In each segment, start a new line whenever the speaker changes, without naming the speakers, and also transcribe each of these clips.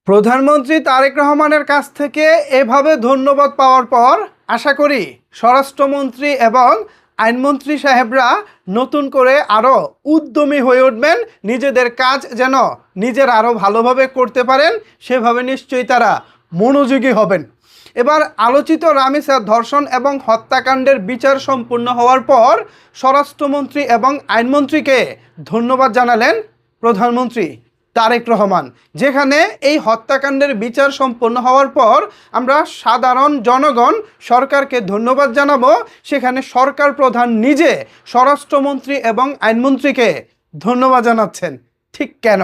প্রধানমন্ত্রী তারেক রহমানের কাছ থেকে এভাবে ধন্যবাদ পাওয়ার পর আশা করি স্বরাষ্ট্রমন্ত্রী এবং আইনমন্ত্রী সাহেবরা নতুন করে আরও উদ্যমী হয়ে উঠবেন, নিজেদের কাজ যেন নিজের আরও ভালোভাবে করতে পারেন, সেভাবে নিশ্চয়ই তারা মনোযোগী হবেন। এবার আলোচিত রামিসা ধর্ষণ এবং হত্যাকাণ্ডের বিচার সম্পূর্ণ হওয়ার পর স্বরাষ্ট্রমন্ত্রী এবং আইনমন্ত্রীকে ধন্যবাদ জানালেন প্রধানমন্ত্রী তারেক রহমান। যেখানে এই হত্যাকাণ্ডের বিচার সম্পন্ন হওয়ার পর আমরা সাধারণ জনগণ সরকারকে ধন্যবাদ জানাবো, সেখানে সরকার প্রধান নিজে স্বরাষ্ট্রমন্ত্রী এবং আইনমন্ত্রীকে ধন্যবাদ জানাচ্ছেন। ঠিক কেন?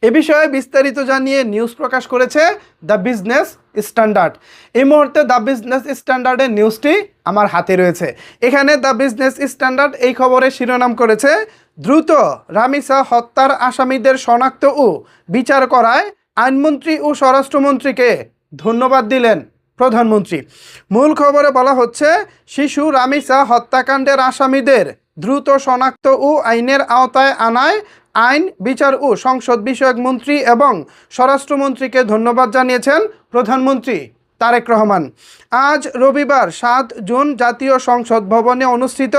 এ বিষয়ে বিস্তারিত জানিয়ে নিউজ প্রকাশ করেছে দ্য বিজনেস স্ট্যান্ডার্ড। এই মুহূর্তে দ্য বিজনেস স্ট্যান্ডার্ডের নিউজটি আমার হাতে রয়েছে। এখানে দ্য বিজনেস স্ট্যান্ডার্ড এই খবরে শিরোনাম করেছে, দ্রুত রামিসা হত্যার আসামিদের শনাক্ত ও বিচার করায় আইনমন্ত্রী ও স্বরাষ্ট্রমন্ত্রীকে ধন্যবাদ দিলেন প্রধানমন্ত্রী। মূল খবরে বলা হচ্ছে, শিশু রামিসা হত্যাকাণ্ডের আসামিদের দ্রুত শনাক্ত ও আইনের আওতায় আনায় আইন, বিচার ও সংসদ বিষয়ক মন্ত্রী এবং স্বরাষ্ট্রমন্ত্রীকে ধন্যবাদ জানিয়েছেন প্রধানমন্ত্রী তারেক রহমান। আজ রবিবার 7 জুন জাতীয় সংসদ ভবনে অনুষ্ঠিত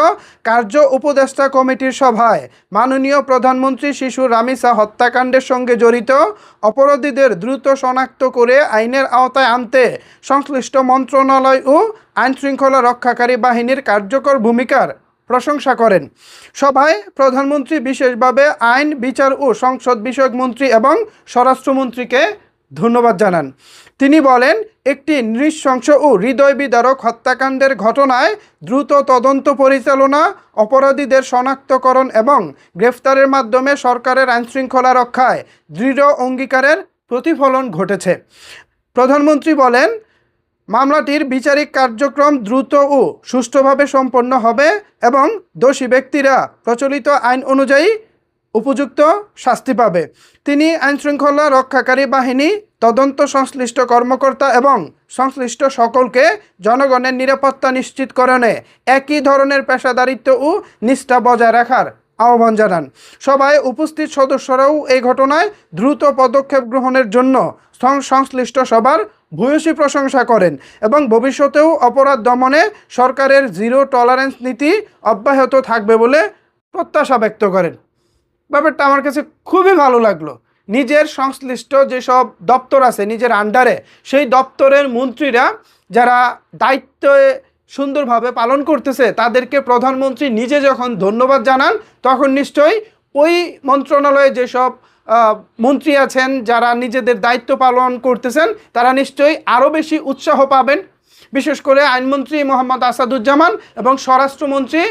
কার্য উপদেষ্টা কমিটির সভায় মাননীয় প্রধানমন্ত্রী শিশু রামিসা হত্যাকাণ্ডের সঙ্গে জড়িত অপরাধীদের দ্রুত শনাক্ত করে আইনের আওতায় আনতে সংশ্লিষ্ট মন্ত্রণালয় ও আইনশৃঙ্খলা রক্ষাকারী বাহিনীর কার্যকর ভূমিকার প্রশংসা করেন। সভায় প্রধানমন্ত্রী বিশেষভাবে আইন, বিচার ও সংসদ বিষয়ক মন্ত্রী এবং স্বরাষ্ট্রমন্ত্রীকে ধন্যবাদ জানান। তিনি বলেন, একটি নৃশংস ও হৃদয় বিদারক হত্যাকাণ্ডের ঘটনায় দ্রুত তদন্ত পরিচালনা, অপরাধীদের শনাক্তকরণ এবং গ্রেফতারের মাধ্যমে সরকারের আইনশৃঙ্খলা রক্ষায় দৃঢ় অঙ্গীকারের প্রতিফলন ঘটেছে। প্রধানমন্ত্রী বলেন, মামলাটির বিচারিক কার্যক্রম দ্রুত ও সুষ্ঠুভাবে সম্পন্ন হবে এবং দোষী ব্যক্তিরা প্রচলিত আইন অনুযায়ী উপযুক্ত শাস্তি পাবে। তিনি আইনশৃঙ্খলা রক্ষাকারী বাহিনী, তদন্ত সংশ্লিষ্ট কর্মকর্তা এবং সংশ্লিষ্ট সকলকে জনগণের নিরাপত্তা নিশ্চিতকরণে একই ধরনের পেশাদারিত্ব ও নিষ্ঠা বজায় রাখার আহ্বান জানান। সভায় উপস্থিত সদস্যরাও এই ঘটনায় দ্রুত পদক্ষেপ গ্রহণের জন্য সংশ্লিষ্ট সবার ভূয়সী প্রশংসা করেন এবং ভবিষ্যতেও অপরাধ দমনে সরকারের জিরো টলারেন্স নীতি অব্যাহত থাকবে বলে প্রত্যাশা ব্যক্ত করেন। ব্যাপারটা আমার কাছে খুবই ভালো লাগলো। নিজের সংশ্লিষ্ট যেসব দপ্তর আছে নিজের আন্ডারে, সেই দপ্তরের মন্ত্রীরা যারা দায়িত্ব সুন্দরভাবে পালন করতেছে তাদেরকে প্রধানমন্ত্রী নিজে যখন ধন্যবাদ জানান, তখন নিশ্চয়ই ওই মন্ত্রণালয়ে যেসব মন্ত্রী আছেন যারা নিজেদের দায়িত্ব পালন করতেছেন তারা নিশ্চয়ই আরও বেশি উৎসাহ পাবেন। বিশেষ করে আইনমন্ত্রী মোহাম্মদ আসাদুজ্জামান এবং স্বরাষ্ট্রমন্ত্রী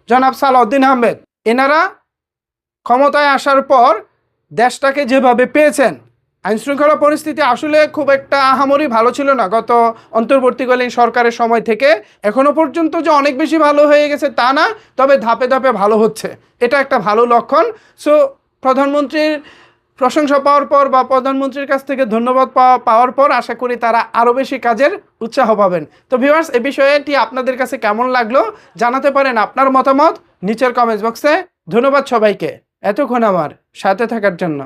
জনাব সালাউদ্দিন আহমেদ, এনারা ক্ষমতায় আসার পর দেশটাকে যেভাবে পেয়েছেন, আইনশৃঙ্খলা পরিস্থিতি আসলে খুব একটা আহামরি ভালো ছিল না গত অন্তর্বর্তীকালীন সরকারের সময় থেকে। এখনও পর্যন্ত যে অনেক বেশি ভালো হয়ে গেছে তা না, তবে ধাপে ধাপে ভালো হচ্ছে, এটা একটা ভালো লক্ষণ। সো প্রধানমন্ত্রীর প্রশংসা পাওয়ার পর বা প্রধানমন্ত্রীর কাছ থেকে ধন্যবাদ পাওয়ার পর আশা করি তারা আরও বেশি কাজের উৎসাহ পাবেন। তো ভিউয়ার্স, এই বিষয়টি আপনাদের কাছে কেমন লাগলো জানাতে পারেন আপনার মতামত নিচের কমেন্টস বক্সে। ধন্যবাদ সবাইকে এতক্ষণ আমার সাথে থাকার জন্য।